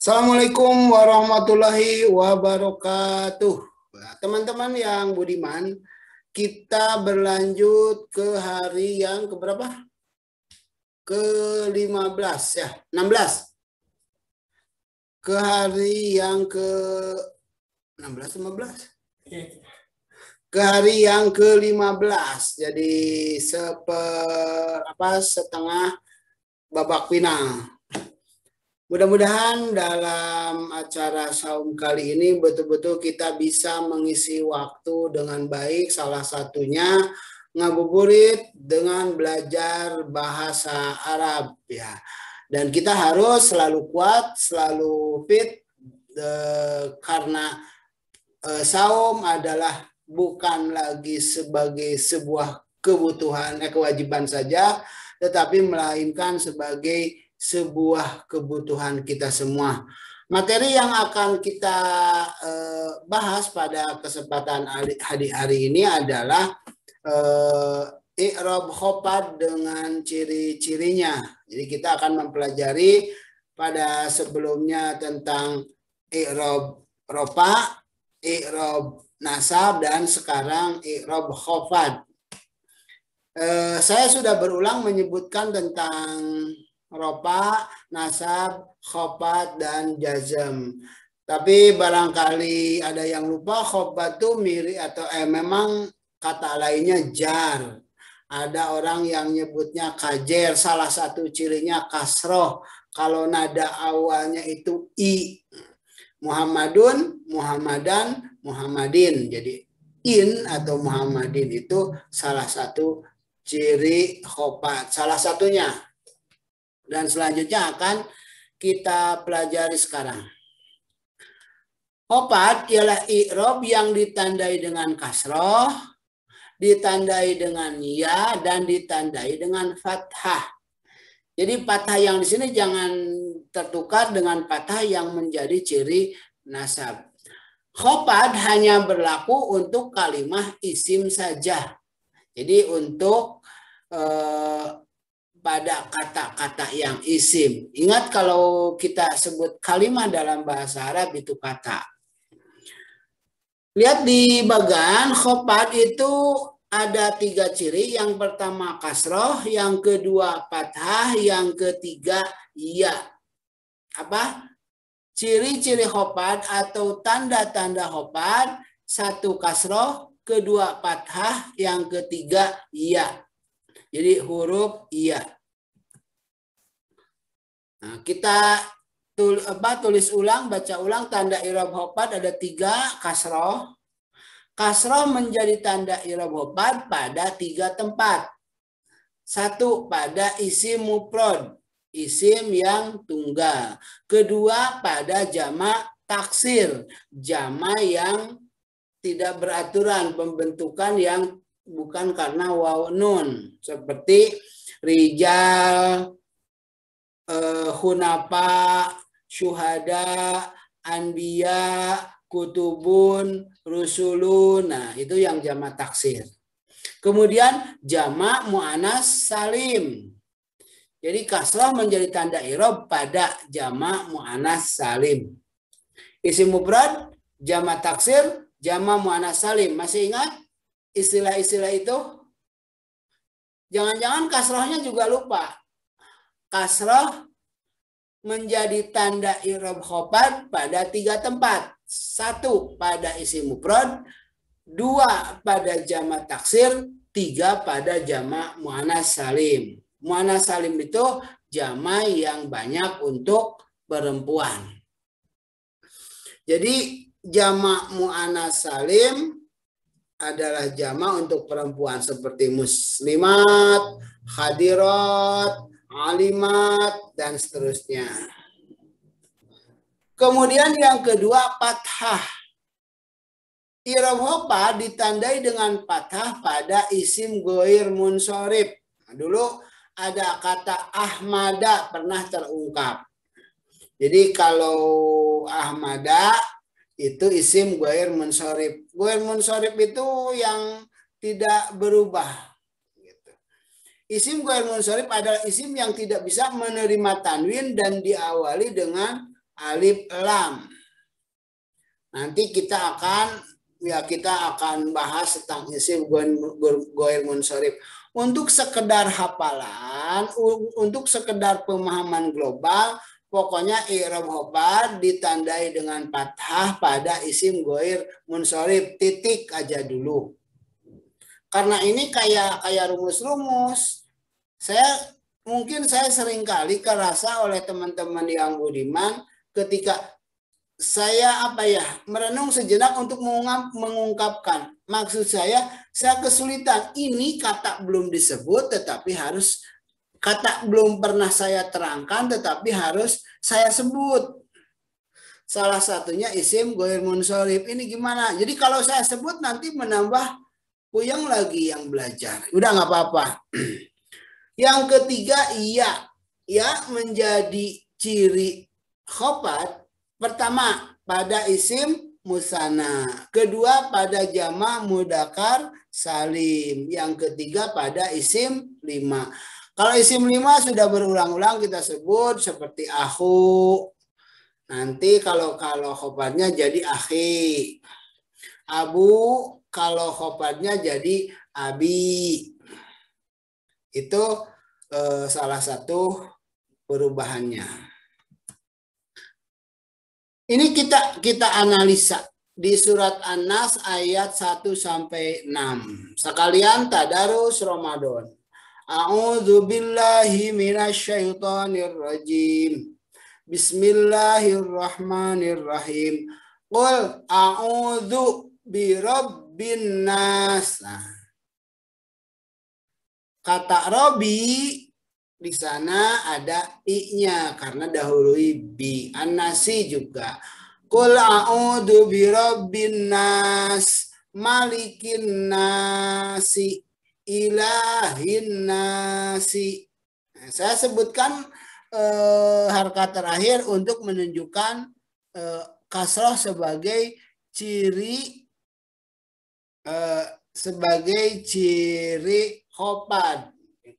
Assalamualaikum warahmatullahi wabarakatuh. Nah, teman-teman yang budiman, kita berlanjut ke hari yang keberapa? Ke-15 ya, 16. Ke hari yang ke-16, 15. Ke hari yang ke-15. Jadi setengah babak final. Mudah-mudahan dalam acara saum kali ini betul-betul kita bisa mengisi waktu dengan baik. Salah satunya ngabuburit dengan belajar bahasa Arab ya. Dan kita harus selalu kuat, selalu fit karena saum adalah bukan lagi sebagai sebuah kewajiban saja, tetapi melainkan sebagai sebuah kebutuhan kita semua. Materi yang akan kita bahas pada kesempatan hari ini adalah i'rab khofad dengan ciri-cirinya. Jadi kita akan mempelajari pada sebelumnya tentang i'rab rofa, i'rab nasab, dan sekarang i'rab khofad. Saya sudah berulang menyebutkan tentang rofa, nasab, khofad, dan jazm. Tapi barangkali ada yang lupa, khofad itu mirip atau memang kata lainnya jar. Ada orang yang nyebutnya kajer, salah satu cirinya kasroh. Kalau nada awalnya itu i. Muhammadun, Muhammadan, Muhammadin. Jadi in atau Muhammadin itu salah satu ciri khofad, salah satunya. Dan selanjutnya akan kita pelajari sekarang. Khofad ialah i'rab yang ditandai dengan kasroh, ditandai dengan ya, dan ditandai dengan fathah. Jadi fathah yang di sini jangan tertukar dengan fathah yang menjadi ciri nasab. Khofad hanya berlaku untuk kalimah isim saja. Jadi untuk pada kata-kata yang isim. Ingat kalau kita sebut kalimat dalam bahasa Arab itu kata. Lihat di bagan khofad itu ada 3 ciri. Yang pertama kasroh, yang kedua fathah, yang ketiga ya. Apa? Ciri-ciri khofad atau tanda-tanda khofad, 1 kasroh, kedua fathah, yang ketiga ya. Jadi huruf iya. Nah, kita tulis ulang, baca ulang tanda i'rab khofad ada 3 kasroh. Kasroh menjadi tanda i'rab khofad pada 3 tempat. 1 pada isim mufrad, isim yang tunggal. Kedua pada jamak taksir, jamak yang tidak beraturan, pembentukan yang bukan karena waw nun, seperti rijal, hunafa, syuhada, anbiya, kutubun, rusulun. Nah, itu yang jamak taksir. Kemudian jamak muannas salim. Jadi kasrah menjadi tanda i'rab pada jamak muannas salim. Isim mufrad, jamak taksir, jamak muannas salim. Masih ingat istilah-istilah itu? Jangan-jangan kasrahnya juga lupa. Kasrah menjadi tanda i'rab khofad pada 3 tempat. 1 pada isim mufrad, 2 pada jamak taksir, 3 pada jamak muannas salim. Muannas salim itu jamak yang banyak untuk perempuan. Jadi jamak muannas salim adalah jamak untuk perempuan seperti muslimat, hadirat, alimat, dan seterusnya. Kemudian yang kedua fathah. I'rab khofad ditandai dengan fathah pada isim ghair munsorif. Nah, dulu ada kata ahmada pernah terungkap. Jadi kalau ahmada itu isim ghair munsorif. Ghair munsorif itu yang tidak berubah. Isim ghair munsorif adalah isim yang tidak bisa menerima tanwin dan diawali dengan alif lam. Nanti kita akan bahas tentang isim ghair munsharif. Untuk sekedar hafalan, untuk sekedar pemahaman global, pokoknya i'rab khobar ditandai dengan fathah pada isim ghair munsharif, titik aja dulu. Karena ini kayak rumus-rumus. Mungkin saya seringkali kerasa oleh teman-teman yang budiman ketika saya merenung sejenak untuk mengungkapkan. Maksud saya kesulitan. Ini kata belum disebut tetapi harus, kata belum pernah saya terangkan tetapi harus saya sebut. Salah satunya isim ghair munsharif. Ini gimana? Jadi kalau saya sebut nanti menambah puyeng lagi yang belajar. Udah nggak apa-apa. Yang ketiga, iya. Ya menjadi ciri khobar. Pertama, pada isim musanna. Kedua, pada jama' mudzakkar salim. Yang ketiga, pada isim 5. Kalau isim 5 sudah berulang-ulang kita sebut seperti akhu. Nanti kalau khobarnya jadi akhi. Abu, kalau khobarnya jadi abi. Itu salah satu perubahannya. Ini kita analisa di surat An-Nas ayat 1 sampai 6. Sekalian tadarus Ramadan. A'udzu billahi minasyaitonir rajim. Bismillahirrahmanirrahim. Qul a'udzu birabbin nas. Kata Robi di sana ada i-nya karena dahului bi. An-nasi juga. Qul a'udzu birabbin nas, malikin nasi, ilahin nasi. Nah, saya sebutkan harkat terakhir untuk menunjukkan kasroh sebagai ciri khofad.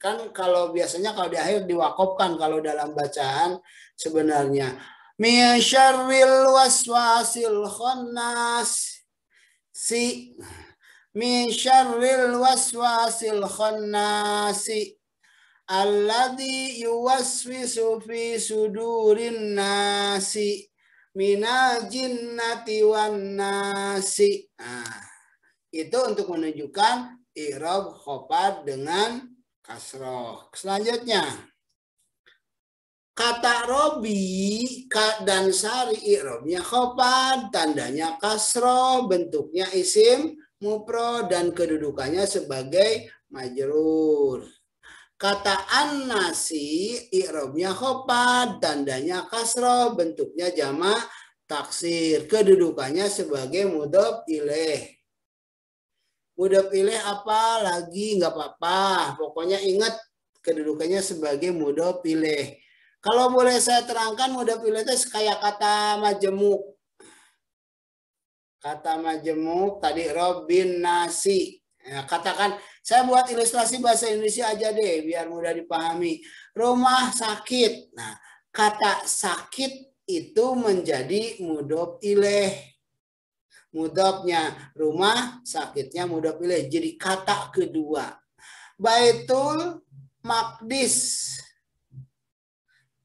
Kan kalau biasanya kalau di akhir diwakofkan, kalau dalam bacaan sebenarnya min syarril waswasil khannas min syarril waswasil khannasi alladzi yuwaswisu fi sudurin nasi minal jinnati wan nasi. Nah, itu untuk menunjukkan i'rab khofad dengan kasroh. Selanjutnya, kata Robi dan Sari i'rabnya khofad, tandanya kasroh, bentuknya isim mufrad dan kedudukannya sebagai majrur. Kata An-nasi i'rabnya khofad, tandanya kasroh, bentuknya jamak taksir, kedudukannya sebagai mudhof ilaih. Mudhof ilaih apa lagi nggak apa-apa, pokoknya ingat kedudukannya sebagai mudhof ilaih. Kalau boleh saya terangkan, mudhof ilaih itu kayak kata majemuk. Kata majemuk tadi Robin nasi. Ya, katakan saya buat ilustrasi bahasa Indonesia aja deh biar mudah dipahami. Rumah sakit. Nah, kata sakit itu menjadi mudhof ilaih. Mudhofnya rumah, sakitnya mudhof ilaih. Jadi kata kedua. Baitul Maqdis.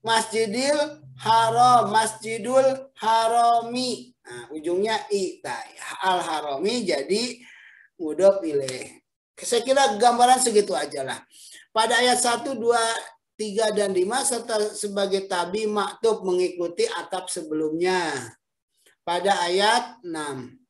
Masjidil Haram, Masjidul Harami. Nah, ujungnya i. Al-Harami jadi mudhof ilaih. Saya kira gambaran segitu aja lah. Pada ayat 1, 2, 3, dan 5 serta sebagai tabi maktub mengikuti atap sebelumnya. Pada ayat 6.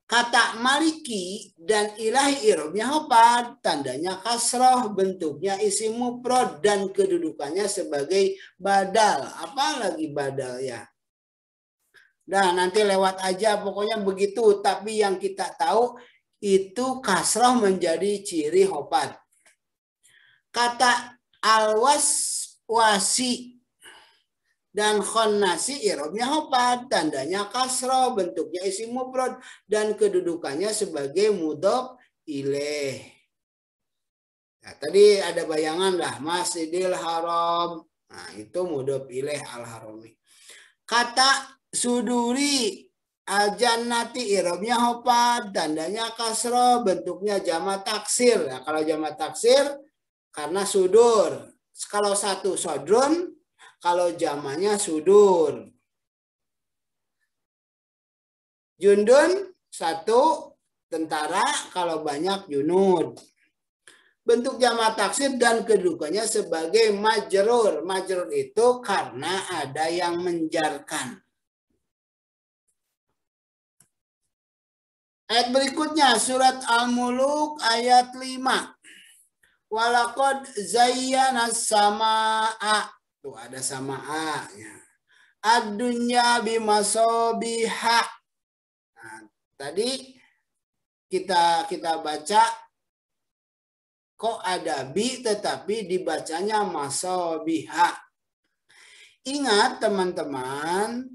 Kata maliki dan ilahi i'rabnya khofad, tandanya kasroh, bentuknya isim mufrad dan kedudukannya sebagai badal. Apalagi badal ya. Nah, nanti lewat aja pokoknya begitu, tapi yang kita tahu itu kasroh menjadi ciri khofad. Kata al-waswasi dan khannasi i'rabnya khofad, tandanya kasroh, bentuknya isim mufrad dan kedudukannya sebagai mudhof ilaih. Nah, tadi ada bayangan lah Masjidil Haram. Nah, itu mudhof ilaih al-harami. Kata suduri al-jannati i'rabnya hofad, tandanya kasroh, bentuknya jamak taksir. Nah, kalau jamak taksir karena sudur. Kalau satu sodrun, kalau jamaknya sudur. Jundun satu tentara, kalau banyak junud. Bentuk jamak taksir dan kedudukannya sebagai majrur. Majrur itu karena ada yang menjarkan. Ayat berikutnya surat Al-Muluk ayat 5. Walaqad zayyana samaa. Tuh ada samaa-nya. Ad-dunya bimasabiha. Nah, tadi kita baca kok ada bi tetapi dibacanya masabiha. Ingat teman-teman,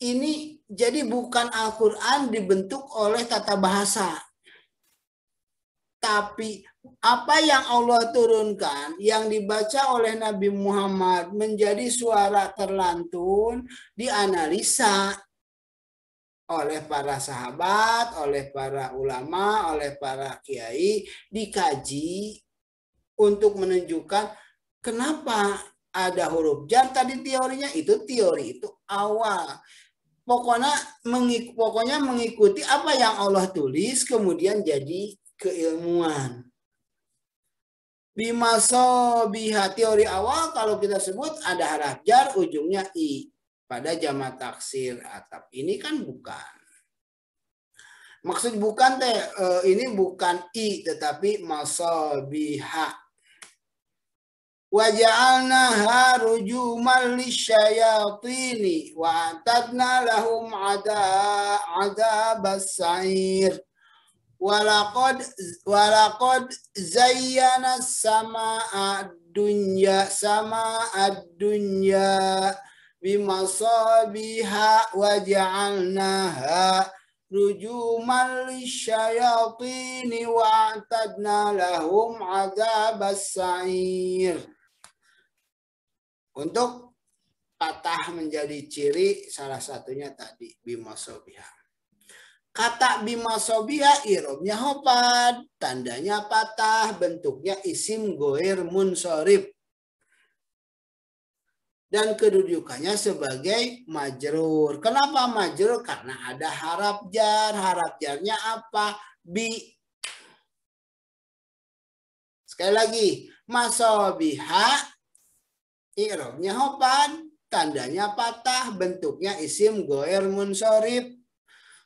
ini jadi bukan Al-Quran dibentuk oleh tata bahasa. Tapi apa yang Allah turunkan, yang dibaca oleh Nabi Muhammad menjadi suara terlantun, dianalisa oleh para sahabat, oleh para ulama, oleh para kiai, dikaji untuk menunjukkan kenapa ada huruf jar. Tadi teorinya itu teori itu awal. Pokoknya mengikuti apa yang Allah tulis kemudian jadi keilmuan. Bimasabiha, teori awal kalau kita sebut ada haraf jar ujungnya i pada jamak taksir atap. Ini kan bukan. Maksud bukan ini bukan i tetapi masabiha. Waja'alnaha rujuman lisyayatini wa atadna lahum adabas sa'ir. Walaqad zayyana sama'a dunya bimasabiha waja'alnaha rujuman lisyayatini wa atadna lahum adabas sa'ir. Untuk patah menjadi ciri salah satunya tadi bimasabiha. Kata bimasabiha i'rabnya hofad, tandanya patah, bentuknya isim goir munsorib. Dan kedudukannya sebagai majrur. Kenapa majrur? Karena ada haraf jar. Haraf jarnya apa? Bi. Sekali lagi, masabiha i'rabnya hofad, tandanya patah, bentuknya isim goir munsorib.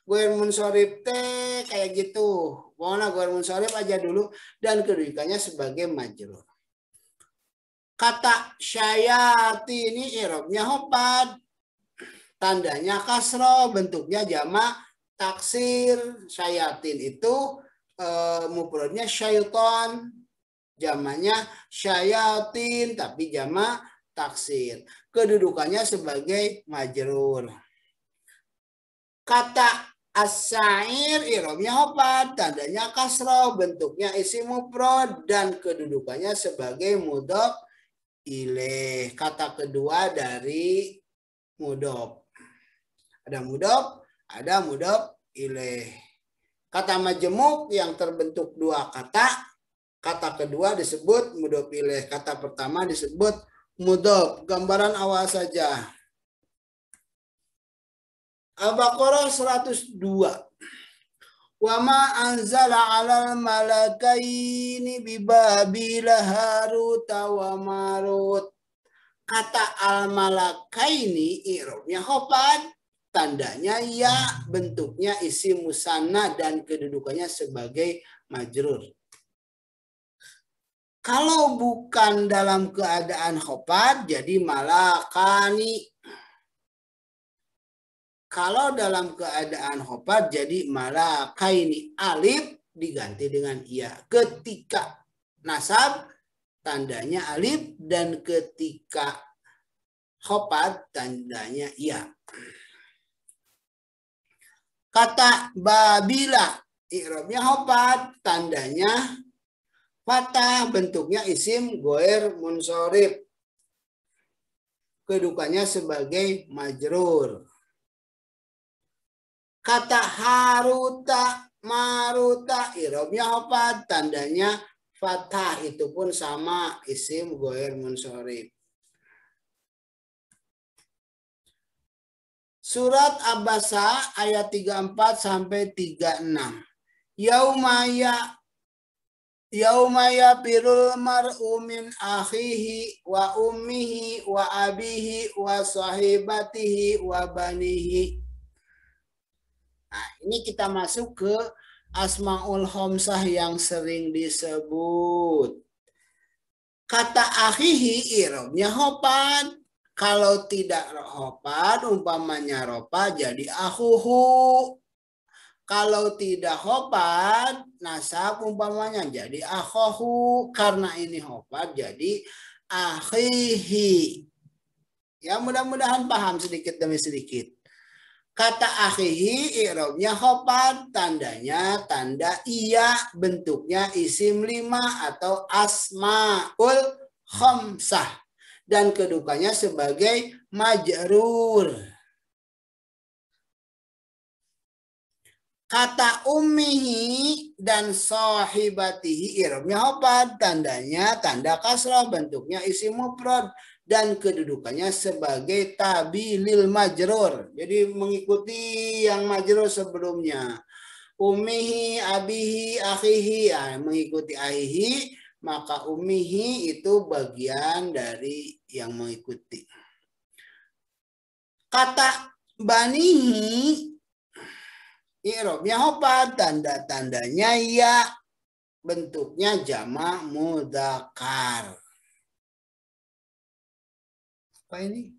Goir munsorib teh kayak gitu. Pokoknya goir munsorib aja dulu. Dan kedudukannya sebagai majrur. Kata syayati ini i'rabnya hofad. Tandanya kasroh, bentuknya jamak taksir. Syayatin itu mufradnya syaiton. Jamaknya syayatin tapi jamak taksir. Kedudukannya sebagai majrur. Kata as-sa'ir i'rabnya hofad, tandanya kasroh, bentuknya isim mufrad dan kedudukannya sebagai mudhof ilaih. Kata kedua dari mudhof. Ada mudhof ilaih. Kata majmuk yang terbentuk dua kata. Kata kedua disebut mudhof ilaih. Kata pertama disebut mudhof. Gambaran awal saja. Al-Baqarah 102. Wa ma anzala 'alal malakaini bibabila Harut wa Marut. Kata al-malakaini i'rabnya hofad, tandanya ya, bentuknya isim musanna dan kedudukannya sebagai majrur. Kalau bukan dalam keadaan hofad jadi malakani. Kalau dalam keadaan hofad jadi malakaini, alif diganti dengan ya. Ketika nasab tandanya alif dan ketika hofad tandanya ya. Kata babila i'rabnya hofad, tandanya fathah, bentuknya isim goir munsorib. kedudukannya sebagai majrur. Kata haruta, maruta, i'rabnya apa? Tandanya fathah, itu pun sama isim ghair munsharif. Surat Abasa ayat 34 sampai 36. Yauma pirul mar'u min akhihi wa ummihi wa abihi wa sahibatihi wa banihi. Nah, ini kita masuk ke asmaul khamsah yang sering disebut. Kata akhihi i'rabnya hopad. Kalau tidak hopad, umpamanya ropa jadi akhuhu. Kalau tidak hopad, nasab umpamanya jadi akhohu. Karena ini hopad jadi akhihi. Ya, mudah-mudahan paham sedikit demi sedikit. Kata akhihi i'rabnya hopad, tandanya tanda iya, bentuknya isim 5 atau asmaul khamsah. Dan kedudukannya sebagai majrur. Kata ummihi dan sahibatihi i'rabnya hopad, tandanya tanda kasrah, bentuknya isim mufrad dan kedudukannya sebagai tabilil majrur. Jadi mengikuti yang majrur sebelumnya. Ummihi, abihi, akhihi, mengikuti ahihi, maka ummihi itu bagian dari yang mengikuti. Kata banihi i'rabnya hopad, tanda-tandanya ya, bentuknya jamak mudzakkar. Apa ini?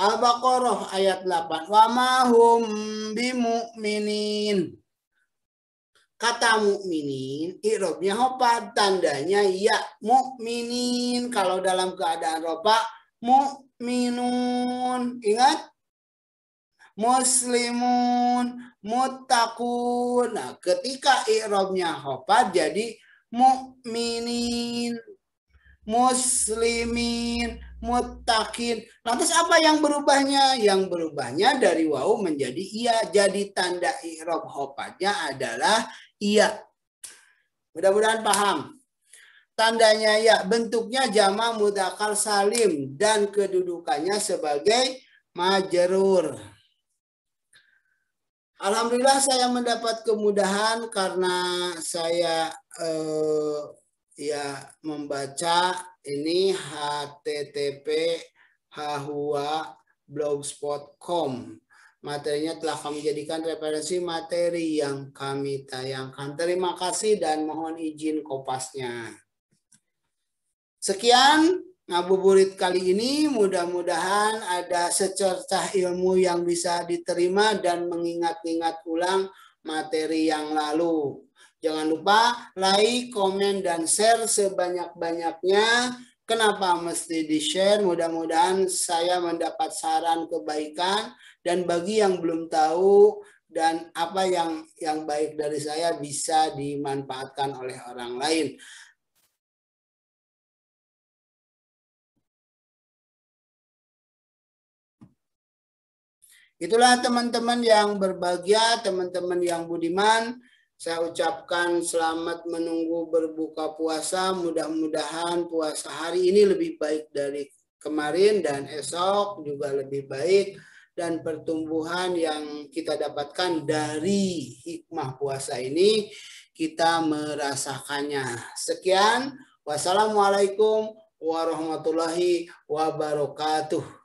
Al-Baqarah ayat 8. Wa ma hum bimu'minin. Kata mukminin, i'rabnya hopad, tandanya ya, mukminin. Kalau dalam keadaan ropa, mukminun. Ingat? Muslimun, muttaqun. Nah, ketika i'rabnya hopad jadi mukminin, muslimin, muttaqin. Lantas apa yang berubahnya? Yang berubahnya dari wawu menjadi iya. Jadi tanda i'rab hopadnya adalah iya. Mudah-mudahan paham. Tandanya ya, bentuknya jamak mudzakkar salim dan kedudukannya sebagai majrur. Alhamdulillah saya mendapat kemudahan karena saya membaca ini http://blogspot.com. Materinya telah kami jadikan referensi materi yang kami tayangkan. Terima kasih dan mohon izin kopasnya. Sekian ngabuburit kali ini, mudah-mudahan ada secercah ilmu yang bisa diterima dan mengingat-ingat ulang materi yang lalu. Jangan lupa like, komen, dan share sebanyak-banyaknya. Kenapa mesti di-share? Mudah-mudahan saya mendapat saran kebaikan, dan bagi yang belum tahu dan apa yang baik dari saya bisa dimanfaatkan oleh orang lain. Itulah teman-teman yang berbahagia, teman-teman yang budiman. Saya ucapkan selamat menunggu berbuka puasa. Mudah-mudahan puasa hari ini lebih baik dari kemarin dan esok juga lebih baik. Dan pertumbuhan yang kita dapatkan dari hikmah puasa ini kita merasakannya. Sekian. Wassalamualaikum warahmatullahi wabarakatuh.